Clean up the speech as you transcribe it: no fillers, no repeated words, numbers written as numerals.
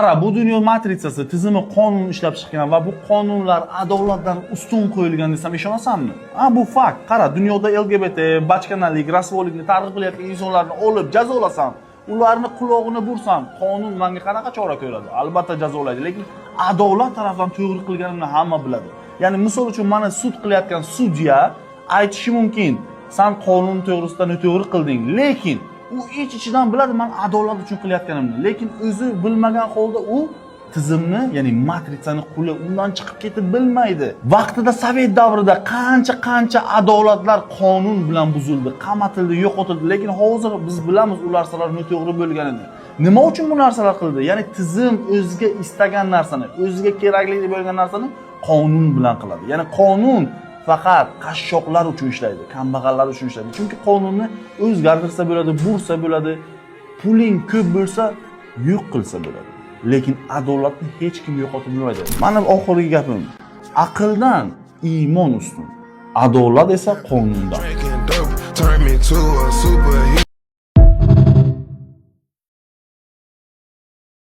Qara, bu dunyo matritsasi, tizimi qonun ishlab chiqqan va bu qonunlar adolatdan ustun qo'yilgan desam ishonasanmi? Bu fakt. Qara, dunyoda LGBT, bachkanalik, rasvolikni targ'ib qilayotgan insonlarni olib jazolasan, ularni qulog'ini bursam, qonun menga qanaqa chora ko'radi? Albatta jazolaydi, lekin adolat tarafdan to'g'ri qilganimni hamma biladi. Ya'ni misol uchun meni sud qilayotgan sudya aytishi mumkin, "Sen qonun to'g'risida noto'g'ri qilding", lekin u ichidan biladi men adolat uchun qilayotganimni, lekin o'zi bilmagan holda u tizimni, ya'ni matritsani quli undan chiqib ketib bilmaydi. Vaqtida Sovet davrida qancha adolatlar qonun bilan buzildi, qamatildi, yo'qotildi, lekin hozir biz bilamiz u narsalar noto'g'ri bo'lganini. Nima uchun bu narsalar qildi? Ya'ni tizim o'ziga istagan narsani, o'ziga kerakli deb bo'lgan narsani qonun bilan qiladi. Ya'ni qonun faqat qashshoqlar uchun ishlaydi, kambag'allar uchun ishlaydi. Chunki qonunni o'zgartirsa bo'ladi, bursa bo'ladi, puling ko'p bo'lsa yo'q qilsa bo'ladi. Lekin adolatni hech kim yo'qotib bo'lmaydi. Mana oxirgi gapim. Aqldan iymon ustun. Adolat esa qonundan.